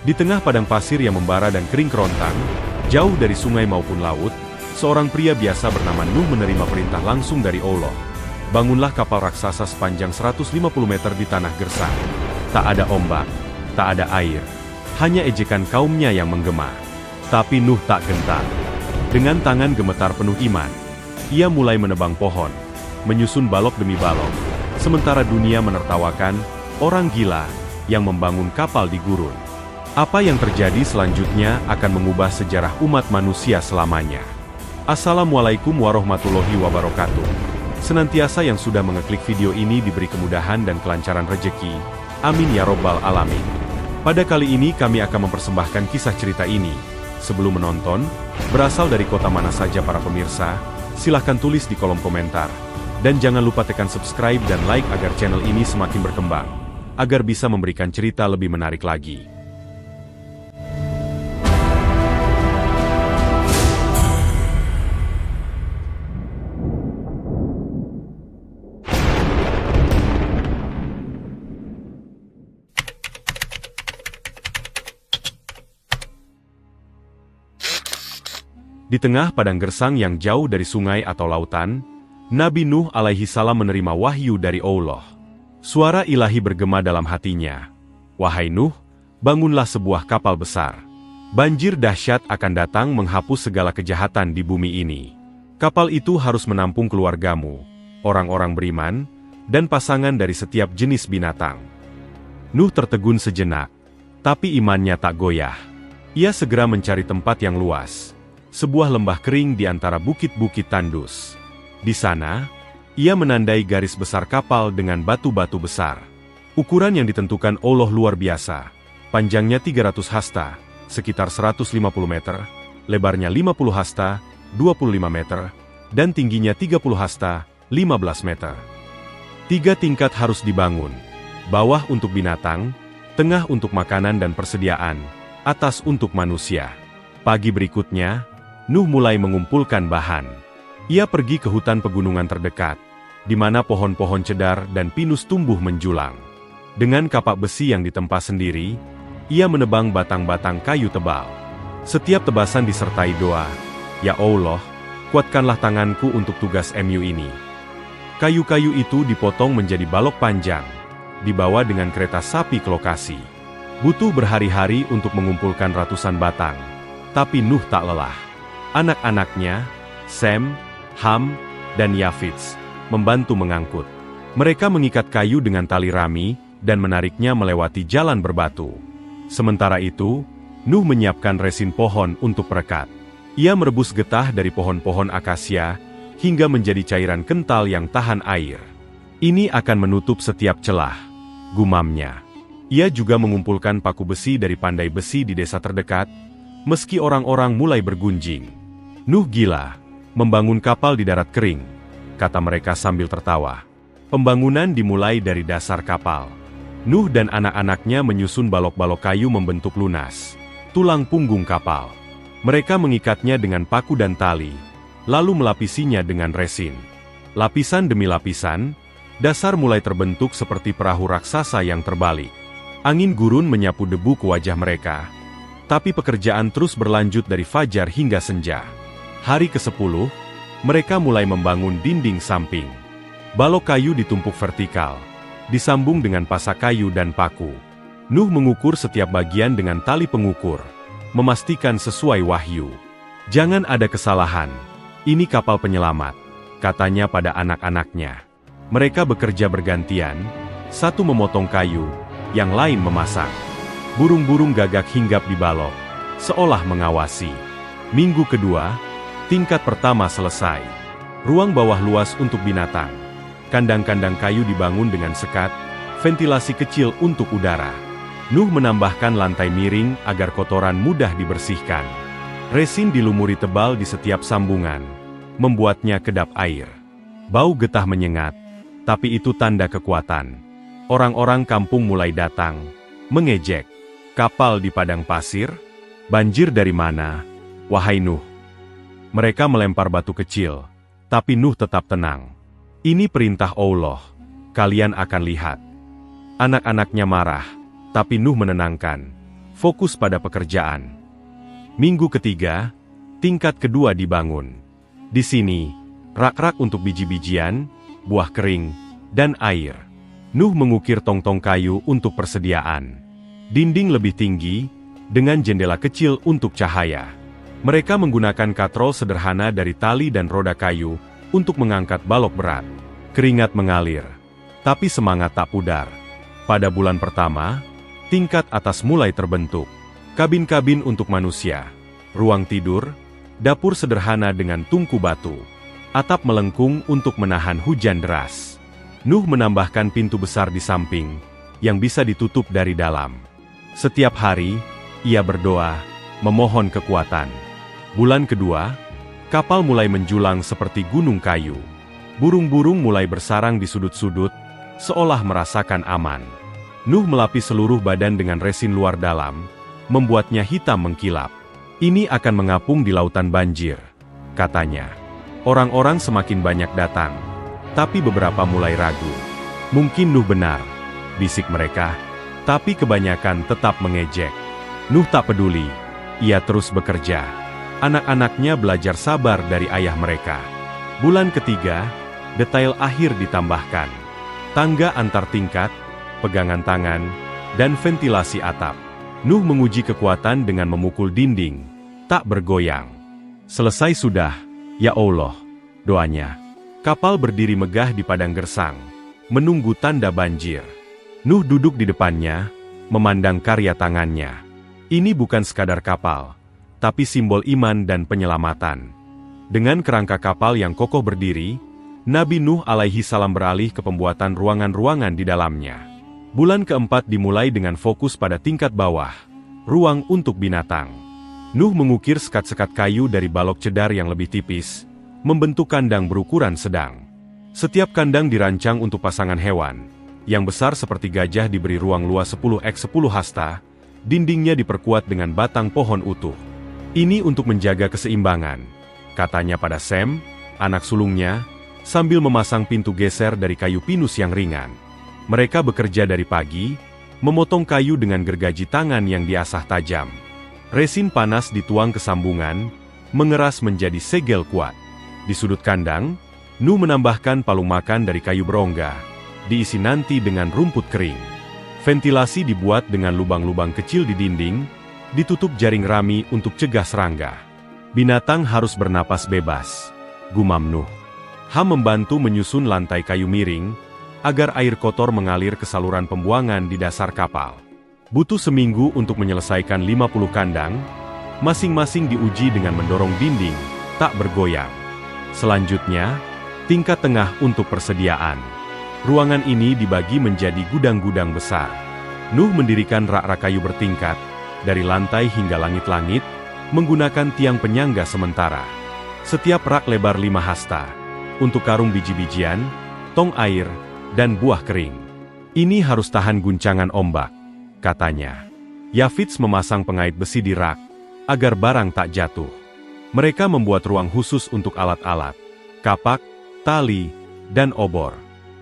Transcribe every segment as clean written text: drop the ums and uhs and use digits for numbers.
Di tengah padang pasir yang membara dan kering kerontang, jauh dari sungai maupun laut, seorang pria biasa bernama Nuh menerima perintah langsung dari Allah. Bangunlah kapal raksasa sepanjang 150 meter di tanah gersang. Tak ada ombak, tak ada air, hanya ejekan kaumnya yang menggema. Tapi Nuh tak gentar. Dengan tangan gemetar penuh iman, ia mulai menebang pohon, menyusun balok demi balok, sementara dunia menertawakan orang gila yang membangun kapal di gurun. Apa yang terjadi selanjutnya akan mengubah sejarah umat manusia selamanya. Assalamualaikum warahmatullahi wabarakatuh. Senantiasa yang sudah mengeklik video ini diberi kemudahan dan kelancaran rejeki. Amin ya robbal alamin. Pada kali ini kami akan mempersembahkan kisah cerita ini. Sebelum menonton, berasal dari kota mana saja para pemirsa? Silahkan tulis di kolom komentar. Dan jangan lupa tekan subscribe dan like agar channel ini semakin berkembang, agar bisa memberikan cerita lebih menarik lagi. Di tengah padang gersang yang jauh dari sungai atau lautan, Nabi Nuh alaihi salam menerima wahyu dari Allah. Suara ilahi bergema dalam hatinya. Wahai Nuh, bangunlah sebuah kapal besar. Banjir dahsyat akan datang menghapus segala kejahatan di bumi ini. Kapal itu harus menampung keluargamu, orang-orang beriman, dan pasangan dari setiap jenis binatang. Nuh tertegun sejenak, tapi imannya tak goyah. Ia segera mencari tempat yang luas. Sebuah lembah kering di antara bukit-bukit tandus. Di sana, ia menandai garis besar kapal dengan batu-batu besar. Ukuran yang ditentukan Allah luar biasa. Panjangnya 300 hasta, sekitar 150 meter, lebarnya 50 hasta, 25 meter, dan tingginya 30 hasta, 15 meter. 3 tingkat harus dibangun. Bawah untuk binatang, tengah untuk makanan dan persediaan, atas untuk manusia. Pagi berikutnya, Nuh mulai mengumpulkan bahan. Ia pergi ke hutan pegunungan terdekat, di mana pohon-pohon cedar dan pinus tumbuh menjulang. Dengan kapak besi yang ditempa sendiri, ia menebang batang-batang kayu tebal. Setiap tebasan disertai doa, "Ya Allah, kuatkanlah tanganku untuk tugas MU ini." Kayu-kayu itu dipotong menjadi balok panjang, dibawa dengan kereta sapi ke lokasi. Butuh berhari-hari untuk mengumpulkan ratusan batang, tapi Nuh tak lelah. Anak-anaknya, Sem, Ham, dan Yafits, membantu mengangkut. Mereka mengikat kayu dengan tali rami, dan menariknya melewati jalan berbatu. Sementara itu, Nuh menyiapkan resin pohon untuk perekat. Ia merebus getah dari pohon-pohon akasia, hingga menjadi cairan kental yang tahan air. Ini akan menutup setiap celah, gumamnya. Ia juga mengumpulkan paku besi dari pandai besi di desa terdekat, meski orang-orang mulai bergunjing. Nuh gila, membangun kapal di darat kering, kata mereka sambil tertawa. Pembangunan dimulai dari dasar kapal. Nuh dan anak-anaknya menyusun balok-balok kayu membentuk lunas, tulang punggung kapal. Mereka mengikatnya dengan paku dan tali, lalu melapisinya dengan resin. Lapisan demi lapisan, dasar mulai terbentuk seperti perahu raksasa yang terbalik. Angin gurun menyapu debu ke wajah mereka. Tapi pekerjaan terus berlanjut dari fajar hingga senja. Hari ke-10, mereka mulai membangun dinding samping. Balok kayu ditumpuk vertikal, disambung dengan pasak kayu dan paku. Nuh mengukur setiap bagian dengan tali pengukur, memastikan sesuai wahyu. "Jangan ada kesalahan, ini kapal penyelamat," katanya pada anak-anaknya. Mereka bekerja bergantian, satu memotong kayu, yang lain memasak. Burung-burung gagak hinggap di balok, seolah mengawasi. Minggu kedua, tingkat pertama selesai. Ruang bawah luas untuk binatang. Kandang-kandang kayu dibangun dengan sekat, ventilasi kecil untuk udara. Nuh menambahkan lantai miring agar kotoran mudah dibersihkan. Resin dilumuri tebal di setiap sambungan, membuatnya kedap air. Bau getah menyengat, tapi itu tanda kekuatan. Orang-orang kampung mulai datang, mengejek. "Kapal di padang pasir? Banjir dari mana? Wahai Nuh." Mereka melempar batu kecil, tapi Nuh tetap tenang. "Ini perintah Allah, kalian akan lihat." Anak-anaknya marah, tapi Nuh menenangkan. fokus pada pekerjaan. Minggu ketiga, tingkat kedua dibangun. Di sini, rak-rak untuk biji-bijian, buah kering, dan air. Nuh mengukir tong-tong kayu untuk persediaan. Dinding lebih tinggi, dengan jendela kecil untuk cahaya. Mereka menggunakan katrol sederhana dari tali dan roda kayu untuk mengangkat balok berat. Keringat mengalir, tapi semangat tak pudar. Pada bulan pertama, tingkat atas mulai terbentuk. Kabin-kabin untuk manusia, ruang tidur, dapur sederhana dengan tungku batu, atap melengkung untuk menahan hujan deras. Nuh menambahkan pintu besar di samping, yang bisa ditutup dari dalam. Setiap hari, ia berdoa, memohon kekuatan. Bulan kedua, kapal mulai menjulang seperti gunung kayu. Burung-burung mulai bersarang di sudut-sudut, seolah merasakan aman. Nuh melapis seluruh badan dengan resin luar dalam, membuatnya hitam mengkilap. Ini akan mengapung di lautan banjir, katanya. Orang-orang semakin banyak datang, tapi beberapa mulai ragu. Mungkin Nuh benar, bisik mereka, tapi kebanyakan tetap mengejek. Nuh tak peduli, ia terus bekerja. Anak-anaknya belajar sabar dari ayah mereka. Bulan ketiga, detail akhir ditambahkan. Tangga antar tingkat, pegangan tangan, dan ventilasi atap. Nuh menguji kekuatan dengan memukul dinding, tak bergoyang. Selesai sudah, ya Allah, doanya. Kapal berdiri megah di padang gersang, menunggu tanda banjir. Nuh duduk di depannya, memandang karya tangannya. Ini bukan sekadar kapal, tapi simbol iman dan penyelamatan. Dengan kerangka kapal yang kokoh berdiri, Nabi Nuh alaihi salam beralih ke pembuatan ruangan-ruangan di dalamnya. Bulan keempat dimulai dengan fokus pada tingkat bawah, ruang untuk binatang. Nuh mengukir sekat-sekat kayu dari balok cedar yang lebih tipis, membentuk kandang berukuran sedang. Setiap kandang dirancang untuk pasangan hewan. Yang besar seperti gajah diberi ruang luas 10x10 hasta, dindingnya diperkuat dengan batang pohon utuh. Ini untuk menjaga keseimbangan, katanya pada Sem, anak sulungnya, sambil memasang pintu geser dari kayu pinus yang ringan. Mereka bekerja dari pagi, memotong kayu dengan gergaji tangan yang diasah tajam. Resin panas dituang ke sambungan, mengeras menjadi segel kuat. Di sudut kandang, Nuh menambahkan palung makan dari kayu berongga, diisi nanti dengan rumput kering. Ventilasi dibuat dengan lubang-lubang kecil di dinding, ditutup jaring rami untuk cegah serangga. Binatang harus bernapas bebas, gumam Nuh. Ham membantu menyusun lantai kayu miring, agar air kotor mengalir ke saluran pembuangan di dasar kapal. Butuh seminggu untuk menyelesaikan 50 kandang, masing-masing diuji dengan mendorong dinding, tak bergoyang. Selanjutnya, tingkat tengah untuk persediaan. Ruangan ini dibagi menjadi gudang-gudang besar. Nuh mendirikan rak-rak kayu bertingkat, dari lantai hingga langit-langit, menggunakan tiang penyangga sementara. Setiap rak lebar 5 hasta, untuk karung biji-bijian, tong air, dan buah kering. Ini harus tahan guncangan ombak, katanya. Yafits memasang pengait besi di rak, agar barang tak jatuh. Mereka membuat ruang khusus untuk alat-alat, kapak, tali, dan obor.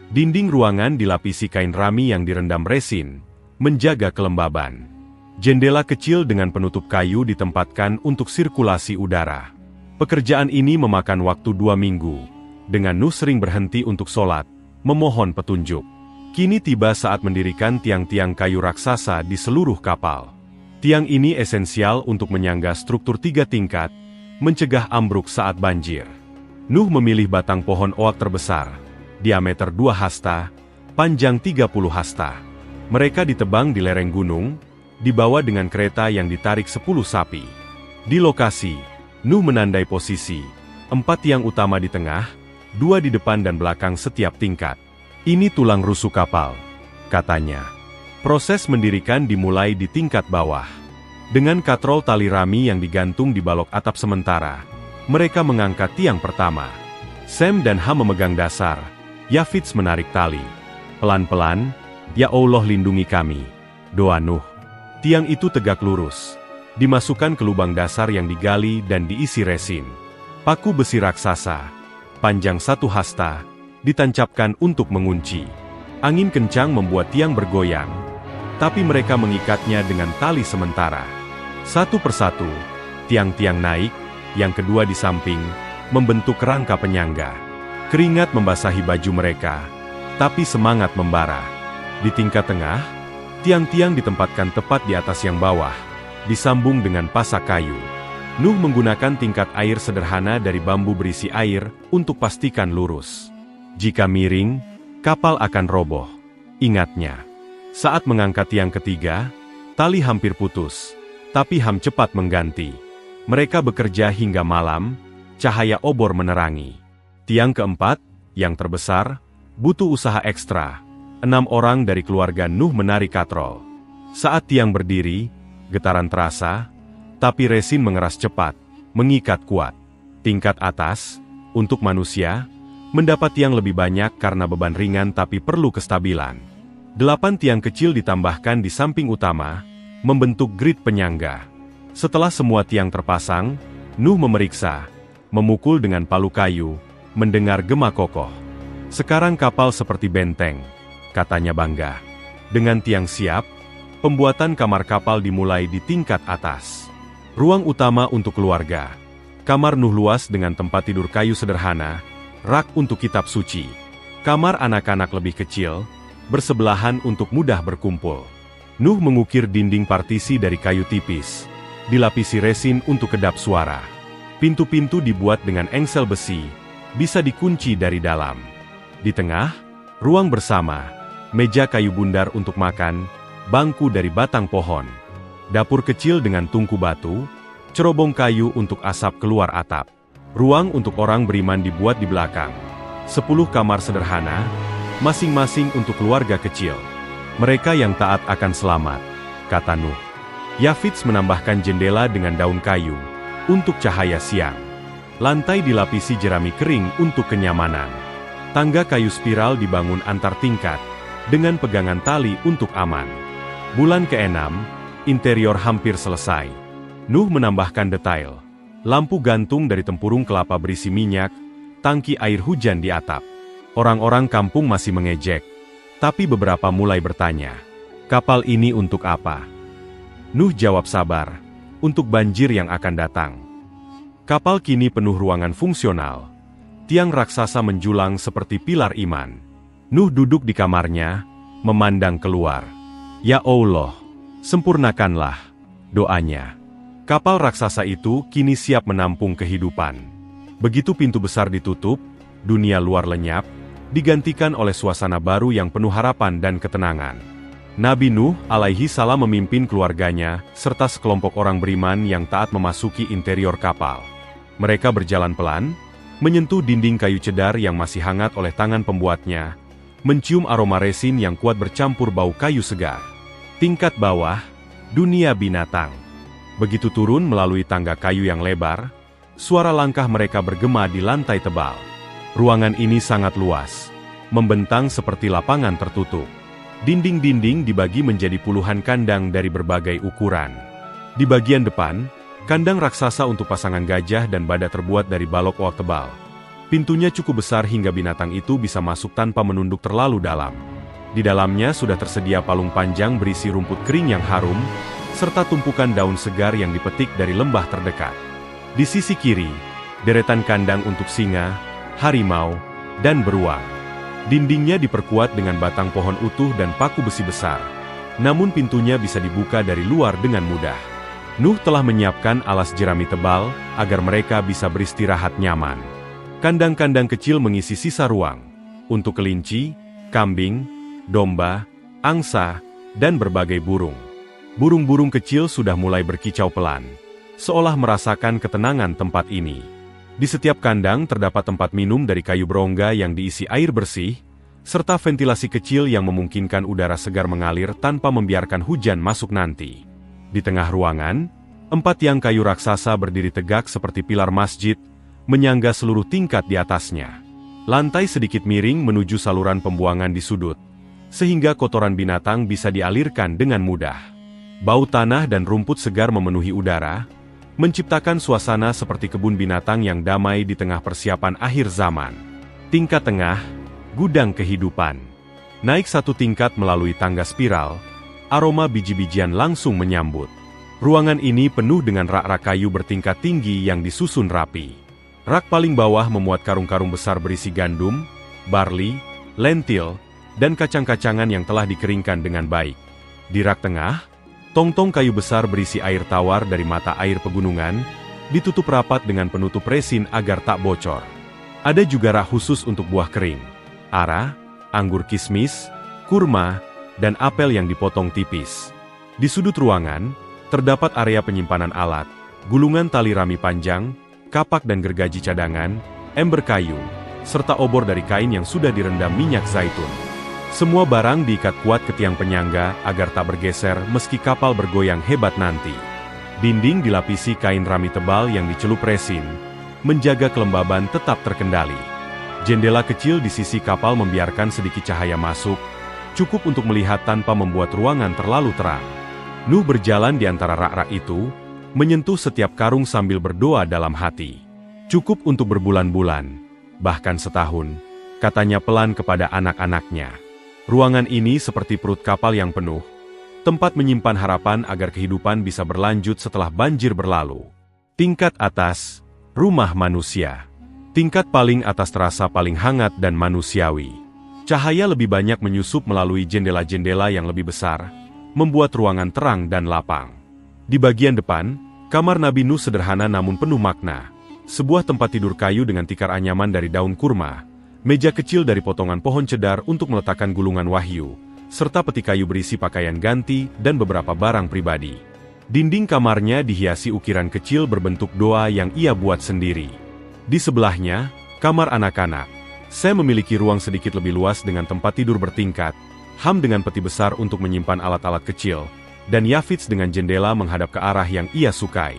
Dinding ruangan dilapisi kain rami yang direndam resin, menjaga kelembaban. Jendela kecil dengan penutup kayu ditempatkan untuk sirkulasi udara. Pekerjaan ini memakan waktu 2 minggu, dengan Nuh sering berhenti untuk sholat, memohon petunjuk. Kini tiba saat mendirikan tiang-tiang kayu raksasa di seluruh kapal. Tiang ini esensial untuk menyangga struktur 3 tingkat, mencegah ambruk saat banjir. Nuh memilih batang pohon oak terbesar, diameter 2 hasta, panjang 30 hasta. Mereka ditebang di lereng gunung, dibawa dengan kereta yang ditarik 10 sapi. Di lokasi, Nuh menandai posisi, 4 tiang utama di tengah, 2 di depan dan belakang setiap tingkat. Ini tulang rusuk kapal, katanya. Proses mendirikan dimulai di tingkat bawah. Dengan katrol tali rami yang digantung di balok atap sementara, mereka mengangkat tiang pertama. Sem dan Ham memegang dasar, Yafits menarik tali. Pelan-pelan, ya Allah lindungi kami, doa Nuh. Tiang itu tegak lurus, dimasukkan ke lubang dasar yang digali dan diisi resin. Paku besi raksasa, panjang 1 hasta, ditancapkan untuk mengunci. Angin kencang membuat tiang bergoyang. tapi mereka mengikatnya dengan tali sementara. Satu persatu, tiang-tiang naik, yang kedua di samping, membentuk kerangka penyangga. Keringat membasahi baju mereka, tapi semangat membara. Di tingkat tengah, tiang-tiang ditempatkan tepat di atas yang bawah, disambung dengan pasak kayu. Nuh menggunakan tingkat air sederhana dari bambu berisi air untuk pastikan lurus. Jika miring, kapal akan roboh. Ingatnya, saat mengangkat tiang ketiga, tali hampir putus, tapi Ham cepat mengganti. Mereka bekerja hingga malam, cahaya obor menerangi. Tiang keempat, yang terbesar, butuh usaha ekstra. 6 orang dari keluarga Nuh menarik katrol. Saat tiang berdiri, getaran terasa, tapi resin mengeras cepat, mengikat kuat. Tingkat atas, untuk manusia, mendapat tiang lebih banyak karena beban ringan tapi perlu kestabilan. 8 tiang kecil ditambahkan di samping utama, membentuk grid penyangga. Setelah semua tiang terpasang, Nuh memeriksa, memukul dengan palu kayu, mendengar gema kokoh. Sekarang kapal seperti benteng, katanya bangga. Dengan tiang siap, pembuatan kamar kapal dimulai di tingkat atas. Ruang utama untuk keluarga. Kamar Nuh luas dengan tempat tidur kayu sederhana, rak untuk kitab suci. Kamar anak-anak lebih kecil, bersebelahan untuk mudah berkumpul. Nuh mengukir dinding partisi dari kayu tipis, dilapisi resin untuk kedap suara. Pintu-pintu dibuat dengan engsel besi, bisa dikunci dari dalam. Di tengah, ruang bersama, meja kayu bundar untuk makan, bangku dari batang pohon. Dapur kecil dengan tungku batu, cerobong kayu untuk asap keluar atap. Ruang untuk orang beriman dibuat di belakang. 10 kamar sederhana, masing-masing untuk keluarga kecil. Mereka yang taat akan selamat, kata Nuh. Yafits menambahkan jendela dengan daun kayu, untuk cahaya siang. Lantai dilapisi jerami kering untuk kenyamanan. Tangga kayu spiral dibangun antar tingkat, dengan pegangan tali untuk aman. Bulan ke-6, interior hampir selesai. Nuh menambahkan detail. Lampu gantung dari tempurung kelapa berisi minyak, tangki air hujan di atap. Orang-orang kampung masih mengejek, tapi beberapa mulai bertanya, kapal ini untuk apa? Nuh jawab sabar, untuk banjir yang akan datang. Kapal kini penuh ruangan fungsional. Tiang raksasa menjulang seperti pilar iman. Nuh duduk di kamarnya, memandang keluar. Ya Allah, sempurnakanlah doanya. Kapal raksasa itu kini siap menampung kehidupan. Begitu pintu besar ditutup, dunia luar lenyap, digantikan oleh suasana baru yang penuh harapan dan ketenangan. Nabi Nuh alaihi salam memimpin keluarganya, serta sekelompok orang beriman yang taat memasuki interior kapal. Mereka berjalan pelan, menyentuh dinding kayu cedar yang masih hangat oleh tangan pembuatnya, mencium aroma resin yang kuat bercampur bau kayu segar. Tingkat bawah, dunia binatang. Begitu turun melalui tangga kayu yang lebar, suara langkah mereka bergema di lantai tebal. Ruangan ini sangat luas, membentang seperti lapangan tertutup. Dinding-dinding dibagi menjadi puluhan kandang dari berbagai ukuran. Di bagian depan, kandang raksasa untuk pasangan gajah dan badak terbuat dari balok oak tebal. Pintunya cukup besar hingga binatang itu bisa masuk tanpa menunduk terlalu dalam. Di dalamnya sudah tersedia palung panjang berisi rumput kering yang harum, serta tumpukan daun segar yang dipetik dari lembah terdekat. Di sisi kiri, deretan kandang untuk singa, harimau, dan beruang. Dindingnya diperkuat dengan batang pohon utuh dan paku besi besar. Namun pintunya bisa dibuka dari luar dengan mudah. Nuh telah menyiapkan alas jerami tebal, agar mereka bisa beristirahat nyaman. Kandang-kandang kecil mengisi sisa ruang, untuk kelinci, kambing, domba, angsa, dan berbagai burung. Burung-burung kecil sudah mulai berkicau pelan, seolah merasakan ketenangan tempat ini. Di setiap kandang terdapat tempat minum dari kayu berongga yang diisi air bersih, serta ventilasi kecil yang memungkinkan udara segar mengalir tanpa membiarkan hujan masuk nanti. Di tengah ruangan, 4 tiang kayu raksasa berdiri tegak seperti pilar masjid, menyangga seluruh tingkat di atasnya. Lantai sedikit miring menuju saluran pembuangan di sudut, sehingga kotoran binatang bisa dialirkan dengan mudah. Bau tanah dan rumput segar memenuhi udara, menciptakan suasana seperti kebun binatang yang damai di tengah persiapan akhir zaman. Tingkat tengah, gudang kehidupan. Naik 1 tingkat melalui tangga spiral, aroma biji-bijian langsung menyambut. Ruangan ini penuh dengan rak-rak kayu bertingkat tinggi yang disusun rapi. Rak paling bawah memuat karung-karung besar berisi gandum, barli, lentil, dan kacang-kacangan yang telah dikeringkan dengan baik. Di rak tengah, tong-tong kayu besar berisi air tawar dari mata air pegunungan, ditutup rapat dengan penutup resin agar tak bocor. Ada juga rak khusus untuk buah kering, ara, anggur kismis, kurma, dan apel yang dipotong tipis. Di sudut ruangan, terdapat area penyimpanan alat, gulungan tali rami panjang, kapak dan gergaji cadangan, ember kayu, serta obor dari kain yang sudah direndam minyak zaitun. Semua barang diikat kuat ke tiang penyangga agar tak bergeser meski kapal bergoyang hebat nanti. Dinding dilapisi kain rami tebal yang dicelup resin, menjaga kelembaban tetap terkendali. Jendela kecil di sisi kapal membiarkan sedikit cahaya masuk, cukup untuk melihat tanpa membuat ruangan terlalu terang. Nuh berjalan di antara rak-rak itu, menyentuh setiap karung sambil berdoa dalam hati. Cukup untuk berbulan-bulan, bahkan setahun, katanya pelan kepada anak-anaknya. Ruangan ini seperti perut kapal yang penuh, tempat menyimpan harapan agar kehidupan bisa berlanjut setelah banjir berlalu. Tingkat atas, rumah manusia. Tingkat paling atas terasa paling hangat dan manusiawi. Cahaya lebih banyak menyusup melalui jendela-jendela yang lebih besar, membuat ruangan terang dan lapang. Di bagian depan, kamar Nabi Nuh sederhana namun penuh makna. Sebuah tempat tidur kayu dengan tikar anyaman dari daun kurma, meja kecil dari potongan pohon cedar untuk meletakkan gulungan wahyu, serta peti kayu berisi pakaian ganti dan beberapa barang pribadi. Dinding kamarnya dihiasi ukiran kecil berbentuk doa yang ia buat sendiri. Di sebelahnya, kamar anak-anak. Sam memiliki ruang sedikit lebih luas dengan tempat tidur bertingkat, Ham dengan peti besar untuk menyimpan alat-alat kecil, dan Yafits dengan jendela menghadap ke arah yang ia sukai.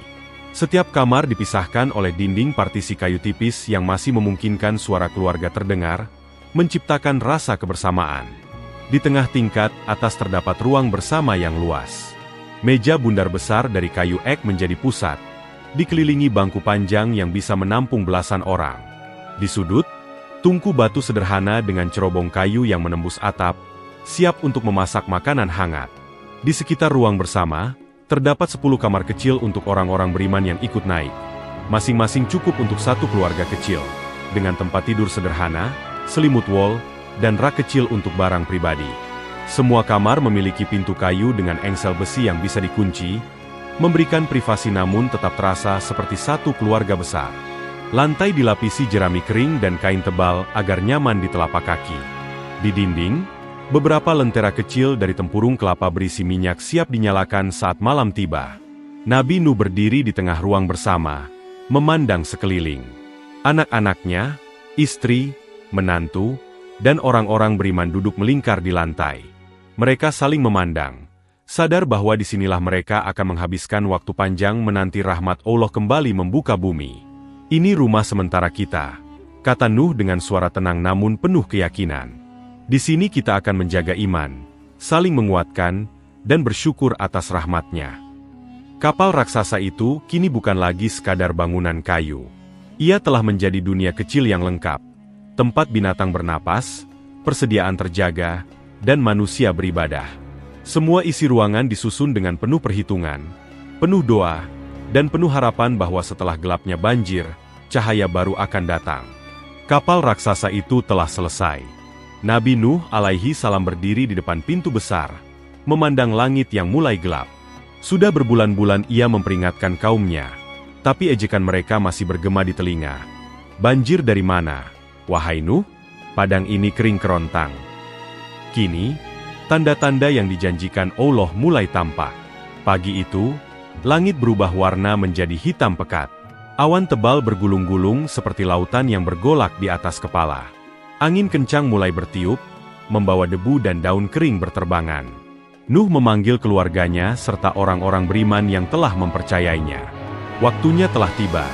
Setiap kamar dipisahkan oleh dinding partisi kayu tipis yang masih memungkinkan suara keluarga terdengar, menciptakan rasa kebersamaan. Di tengah tingkat atas terdapat ruang bersama yang luas. Meja bundar besar dari kayu ek menjadi pusat, dikelilingi bangku panjang yang bisa menampung belasan orang. Di sudut, tungku batu sederhana dengan cerobong kayu yang menembus atap, siap untuk memasak makanan hangat. Di sekitar ruang bersama, terdapat 10 kamar kecil untuk orang-orang beriman yang ikut naik. Masing-masing cukup untuk satu keluarga kecil, dengan tempat tidur sederhana, selimut wol, dan rak kecil untuk barang pribadi. Semua kamar memiliki pintu kayu dengan engsel besi yang bisa dikunci, memberikan privasi namun tetap terasa seperti satu keluarga besar. Lantai dilapisi jerami kering dan kain tebal agar nyaman di telapak kaki. Di dinding, beberapa lentera kecil dari tempurung kelapa berisi minyak siap dinyalakan saat malam tiba. Nabi Nuh berdiri di tengah ruang bersama, memandang sekeliling. Anak-anaknya, istri, menantu, dan orang-orang beriman duduk melingkar di lantai. Mereka saling memandang, sadar bahwa disinilah mereka akan menghabiskan waktu panjang menanti rahmat Allah kembali membuka bumi. Ini rumah sementara kita, kata Nuh dengan suara tenang namun penuh keyakinan. Di sini kita akan menjaga iman, saling menguatkan, dan bersyukur atas rahmat-Nya. Kapal raksasa itu kini bukan lagi sekadar bangunan kayu. Ia telah menjadi dunia kecil yang lengkap, tempat binatang bernapas, persediaan terjaga, dan manusia beribadah. Semua isi ruangan disusun dengan penuh perhitungan, penuh doa, dan penuh harapan bahwa setelah gelapnya banjir, cahaya baru akan datang. Kapal raksasa itu telah selesai. Nabi Nuh alaihi salam berdiri di depan pintu besar, memandang langit yang mulai gelap. Sudah berbulan-bulan ia memperingatkan kaumnya, tapi ejekan mereka masih bergema di telinga. Banjir dari mana, wahai Nuh? Padang ini kering kerontang. Kini, tanda-tanda yang dijanjikan Allah mulai tampak. Pagi itu, langit berubah warna menjadi hitam pekat. Awan tebal bergulung-gulung seperti lautan yang bergolak di atas kepala. Angin kencang mulai bertiup, membawa debu dan daun kering berterbangan. Nuh memanggil keluarganya serta orang-orang beriman yang telah mempercayainya. Waktunya telah tiba,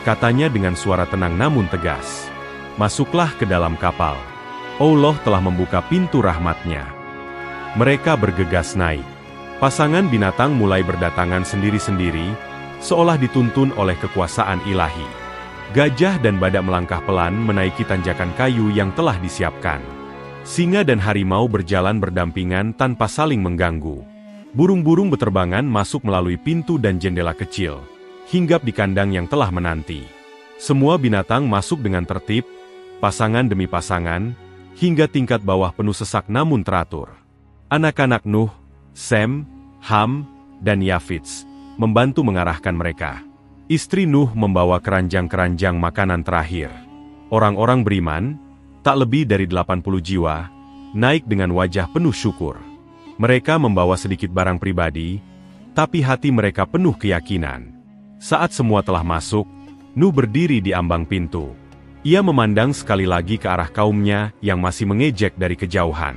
katanya dengan suara tenang namun tegas. Masuklah ke dalam kapal. Allah telah membuka pintu rahmat-Nya. Mereka bergegas naik. Pasangan binatang mulai berdatangan sendiri-sendiri, seolah dituntun oleh kekuasaan ilahi. Gajah dan badak melangkah pelan menaiki tanjakan kayu yang telah disiapkan. Singa dan harimau berjalan berdampingan tanpa saling mengganggu. Burung-burung beterbangan masuk melalui pintu dan jendela kecil, hinggap di kandang yang telah menanti. Semua binatang masuk dengan tertib, pasangan demi pasangan, hingga tingkat bawah penuh sesak namun teratur. Anak-anak Nuh, Sem, Ham, dan Yafits membantu mengarahkan mereka. Istri Nuh membawa keranjang-keranjang makanan terakhir. Orang-orang beriman, tak lebih dari 80 jiwa, naik dengan wajah penuh syukur. Mereka membawa sedikit barang pribadi, tapi hati mereka penuh keyakinan. Saat semua telah masuk, Nuh berdiri di ambang pintu. Ia memandang sekali lagi ke arah kaumnya yang masih mengejek dari kejauhan.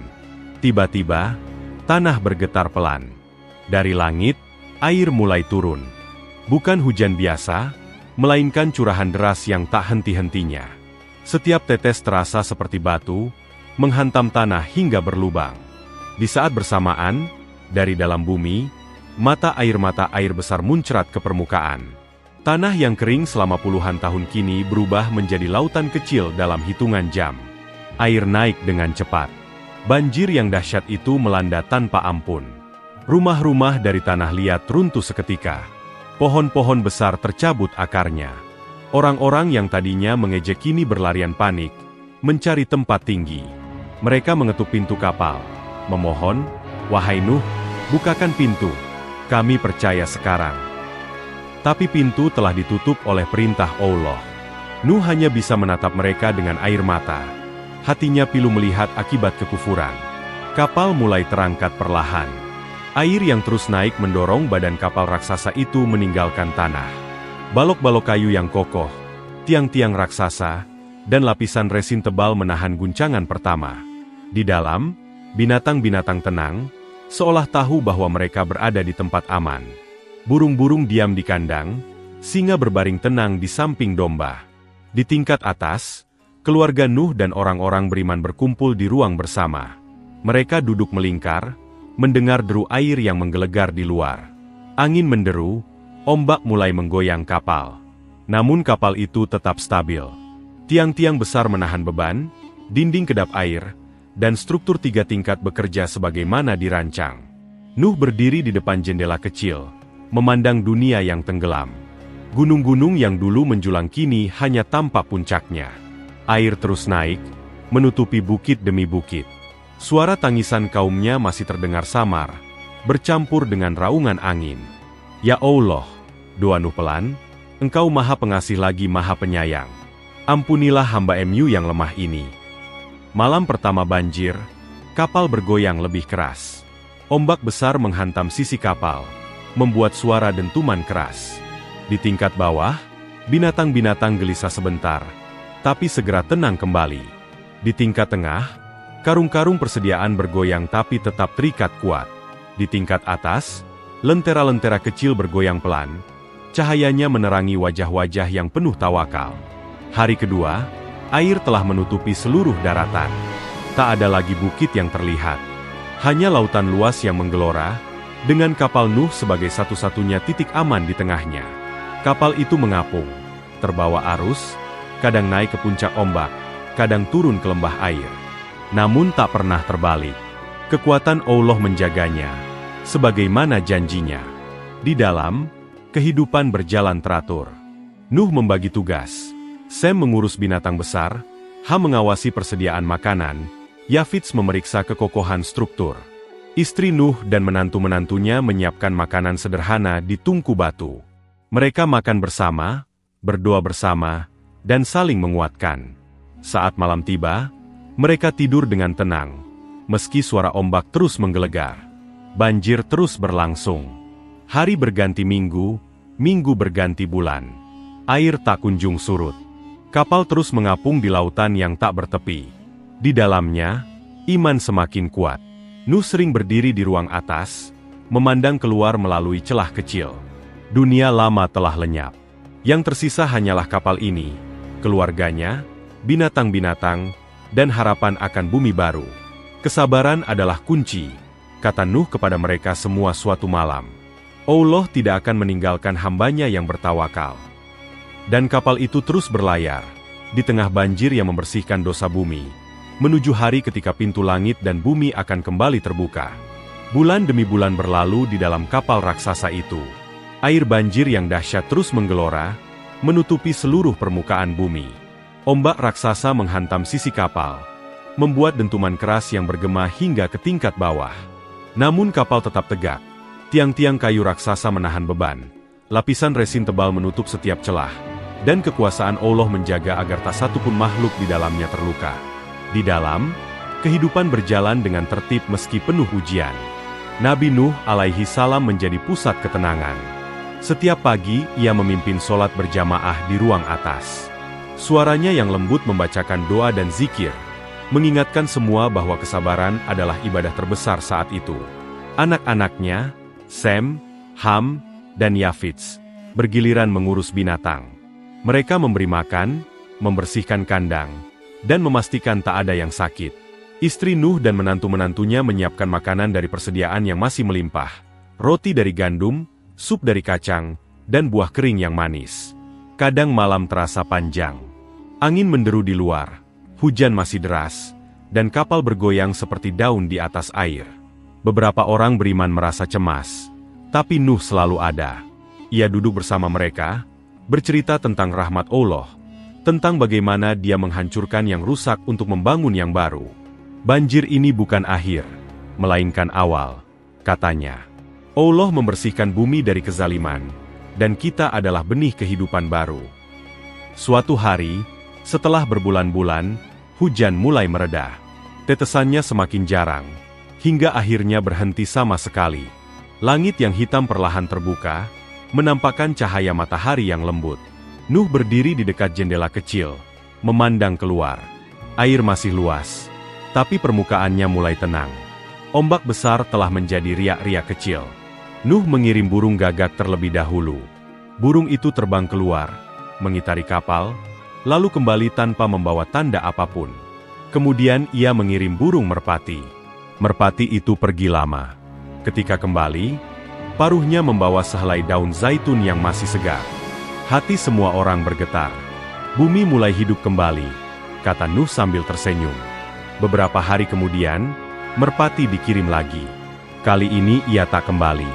Tiba-tiba, tanah bergetar pelan. Dari langit, air mulai turun. Bukan hujan biasa, melainkan curahan deras yang tak henti-hentinya. Setiap tetes terasa seperti batu, menghantam tanah hingga berlubang. Di saat bersamaan, dari dalam bumi, mata air besar muncrat ke permukaan. Tanah yang kering selama puluhan tahun kini berubah menjadi lautan kecil dalam hitungan jam. Air naik dengan cepat. Banjir yang dahsyat itu melanda tanpa ampun. Rumah-rumah dari tanah liat runtuh seketika. Pohon-pohon besar tercabut akarnya. Orang-orang yang tadinya mengejek kini berlarian panik, mencari tempat tinggi. Mereka mengetuk pintu kapal, memohon, "Wahai Nuh, bukakan pintu. Kami percaya sekarang." Tapi pintu telah ditutup oleh perintah Allah. Nuh hanya bisa menatap mereka dengan air mata. Hatinya pilu melihat akibat kekufuran. Kapal mulai terangkat perlahan. Air yang terus naik mendorong badan kapal raksasa itu meninggalkan tanah. Balok-balok kayu yang kokoh, tiang-tiang raksasa, dan lapisan resin tebal menahan guncangan pertama. Di dalam, binatang-binatang tenang, seolah tahu bahwa mereka berada di tempat aman. Burung-burung diam di kandang, singa berbaring tenang di samping domba. Di tingkat atas, keluarga Nuh dan orang-orang beriman berkumpul di ruang bersama. Mereka duduk melingkar, mendengar deru air yang menggelegar di luar. Angin menderu, ombak mulai menggoyang kapal. Namun kapal itu tetap stabil. Tiang-tiang besar menahan beban, dinding kedap air, dan struktur 3 tingkat bekerja sebagaimana dirancang. Nuh berdiri di depan jendela kecil, memandang dunia yang tenggelam. Gunung-gunung yang dulu menjulang kini hanya tampak puncaknya. Air terus naik, menutupi bukit demi bukit. Suara tangisan kaumnya masih terdengar samar, bercampur dengan raungan angin. "Ya Allah," doa Nuh pelan, "Engkau Maha Pengasih lagi Maha Penyayang. Ampunilah hamba-Mu yang lemah ini." Malam pertama banjir, kapal bergoyang lebih keras. Ombak besar menghantam sisi kapal, membuat suara dentuman keras. Di tingkat bawah, binatang-binatang gelisah sebentar, tapi segera tenang kembali. Di tingkat tengah, karung-karung persediaan bergoyang tapi tetap terikat kuat. Di tingkat atas, lentera-lentera kecil bergoyang pelan, cahayanya menerangi wajah-wajah yang penuh tawakal. Hari kedua, air telah menutupi seluruh daratan. Tak ada lagi bukit yang terlihat. Hanya lautan luas yang menggelora, dengan kapal Nuh sebagai satu-satunya titik aman di tengahnya. Kapal itu mengapung, terbawa arus, kadang naik ke puncak ombak, kadang turun ke lembah air. Namun tak pernah terbalik. Kekuatan Allah menjaganya, sebagaimana janjinya. Di dalam, kehidupan berjalan teratur. Nuh membagi tugas. Sem mengurus binatang besar, Ham mengawasi persediaan makanan, Yafits memeriksa kekokohan struktur. Istri Nuh dan menantu-menantunya menyiapkan makanan sederhana di tungku batu. Mereka makan bersama, berdoa bersama, dan saling menguatkan. Saat malam tiba, mereka tidur dengan tenang, meski suara ombak terus menggelegar. Banjir terus berlangsung. Hari berganti minggu, minggu berganti bulan. Air tak kunjung surut. Kapal terus mengapung di lautan yang tak bertepi. Di dalamnya, iman semakin kuat. Nuh sering berdiri di ruang atas, memandang keluar melalui celah kecil. Dunia lama telah lenyap. Yang tersisa hanyalah kapal ini, keluarganya, binatang-binatang, dan harapan akan bumi baru. Kesabaran adalah kunci, kata Nuh kepada mereka semua suatu malam. Allah tidak akan meninggalkan hambanya yang bertawakal. Dan kapal itu terus berlayar, di tengah banjir yang membersihkan dosa bumi, menuju hari ketika pintu langit dan bumi akan kembali terbuka. Bulan demi bulan berlalu di dalam kapal raksasa itu. Air banjir yang dahsyat terus menggelora, menutupi seluruh permukaan bumi. Ombak raksasa menghantam sisi kapal, membuat dentuman keras yang bergema hingga ke tingkat bawah. Namun kapal tetap tegak. Tiang-tiang kayu raksasa menahan beban. Lapisan resin tebal menutup setiap celah. Dan kekuasaan Allah menjaga agar tak satu pun makhluk di dalamnya terluka. Di dalam, kehidupan berjalan dengan tertib meski penuh ujian. Nabi Nuh alaihi salam menjadi pusat ketenangan. Setiap pagi, ia memimpin sholat berjamaah di ruang atas. Suaranya yang lembut membacakan doa dan zikir, mengingatkan semua bahwa kesabaran adalah ibadah terbesar saat itu. Anak-anaknya, Sem, Ham, dan Yafits, bergiliran mengurus binatang. Mereka memberi makan, membersihkan kandang, dan memastikan tak ada yang sakit. Istri Nuh dan menantu-menantunya menyiapkan makanan dari persediaan yang masih melimpah. Roti dari gandum, sup dari kacang, dan buah kering yang manis. Kadang malam terasa panjang. Angin menderu di luar, hujan masih deras, dan kapal bergoyang seperti daun di atas air. Beberapa orang beriman merasa cemas, tapi Nuh selalu ada. Ia duduk bersama mereka, bercerita tentang rahmat Allah, tentang bagaimana dia menghancurkan yang rusak untuk membangun yang baru. Banjir ini bukan akhir, melainkan awal, katanya. Allah membersihkan bumi dari kezaliman, dan kita adalah benih kehidupan baru. Suatu hari, setelah berbulan-bulan, hujan mulai mereda. Tetesannya semakin jarang, hingga akhirnya berhenti sama sekali. Langit yang hitam perlahan terbuka, menampakkan cahaya matahari yang lembut. Nuh berdiri di dekat jendela kecil, memandang keluar. Air masih luas, tapi permukaannya mulai tenang. Ombak besar telah menjadi riak-riak kecil. Nuh mengirim burung gagak terlebih dahulu. Burung itu terbang keluar, mengitari kapal, lalu kembali tanpa membawa tanda apapun. Kemudian ia mengirim burung merpati. Merpati itu pergi lama. Ketika kembali, paruhnya membawa sehelai daun zaitun yang masih segar. Hati semua orang bergetar. Bumi mulai hidup kembali, kata Nuh sambil tersenyum. Beberapa hari kemudian, merpati dikirim lagi. Kali ini ia tak kembali.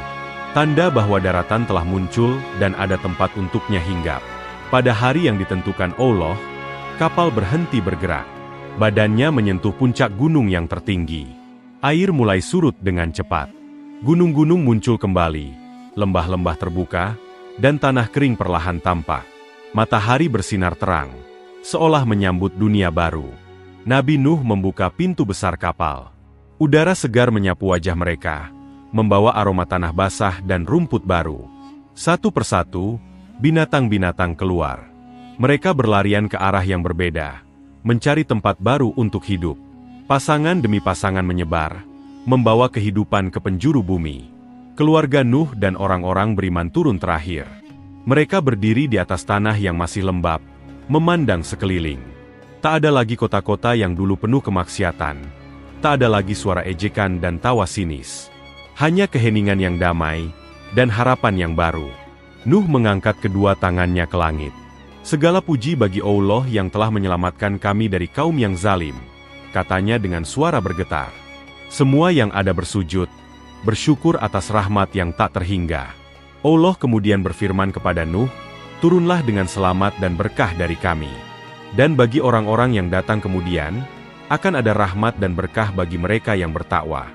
Tanda bahwa daratan telah muncul dan ada tempat untuknya hinggap. Pada hari yang ditentukan Allah, kapal berhenti bergerak. Badannya menyentuh puncak gunung yang tertinggi. Air mulai surut dengan cepat. Gunung-gunung muncul kembali, lembah-lembah terbuka, dan tanah kering perlahan tampak. Matahari bersinar terang, seolah menyambut dunia baru. Nabi Nuh membuka pintu besar kapal. Udara segar menyapu wajah mereka, membawa aroma tanah basah dan rumput baru. Satu persatu, binatang-binatang keluar. Mereka berlarian ke arah yang berbeda, mencari tempat baru untuk hidup. Pasangan demi pasangan menyebar, membawa kehidupan ke penjuru bumi. Keluarga Nuh dan orang-orang beriman turun terakhir. Mereka berdiri di atas tanah yang masih lembab, memandang sekeliling. Tak ada lagi kota-kota yang dulu penuh kemaksiatan. Tak ada lagi suara ejekan dan tawa sinis. Hanya keheningan yang damai, dan harapan yang baru. Nuh mengangkat kedua tangannya ke langit. Segala puji bagi Allah yang telah menyelamatkan kami dari kaum yang zalim, katanya dengan suara bergetar. Semua yang ada bersujud, bersyukur atas rahmat yang tak terhingga. Allah kemudian berfirman kepada Nuh, turunlah dengan selamat dan berkah dari kami. Dan bagi orang-orang yang datang kemudian, akan ada rahmat dan berkah bagi mereka yang bertakwa.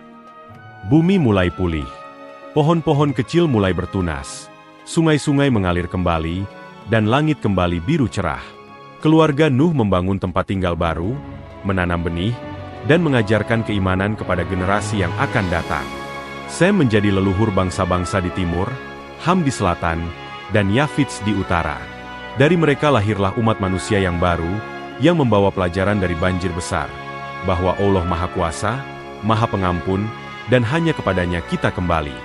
Bumi mulai pulih. Pohon-pohon kecil mulai bertunas. Sungai-sungai mengalir kembali, dan langit kembali biru cerah. Keluarga Nuh membangun tempat tinggal baru, menanam benih, dan mengajarkan keimanan kepada generasi yang akan datang. Sem menjadi leluhur bangsa-bangsa di timur, Ham di selatan, dan Yafits di utara. Dari mereka lahirlah umat manusia yang baru, yang membawa pelajaran dari banjir besar, bahwa Allah Maha Kuasa, Maha Pengampun, dan hanya kepadanya kita kembali.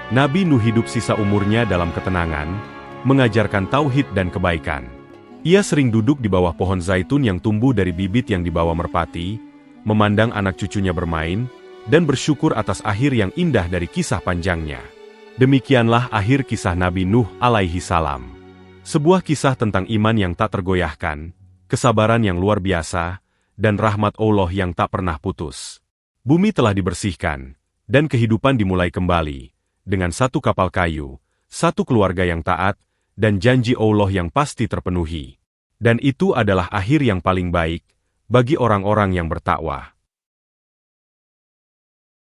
Nabi Nuh hidup sisa umurnya dalam ketenangan, mengajarkan tauhid dan kebaikan. Ia sering duduk di bawah pohon zaitun yang tumbuh dari bibit yang dibawa merpati, memandang anak cucunya bermain, dan bersyukur atas akhir yang indah dari kisah panjangnya. Demikianlah akhir kisah Nabi Nuh alaihi salam. Sebuah kisah tentang iman yang tak tergoyahkan, kesabaran yang luar biasa, dan rahmat Allah yang tak pernah putus. Bumi telah dibersihkan, dan kehidupan dimulai kembali, dengan satu kapal kayu, satu keluarga yang taat, dan janji Allah yang pasti terpenuhi. Dan itu adalah akhir yang paling baik bagi orang-orang yang bertakwa.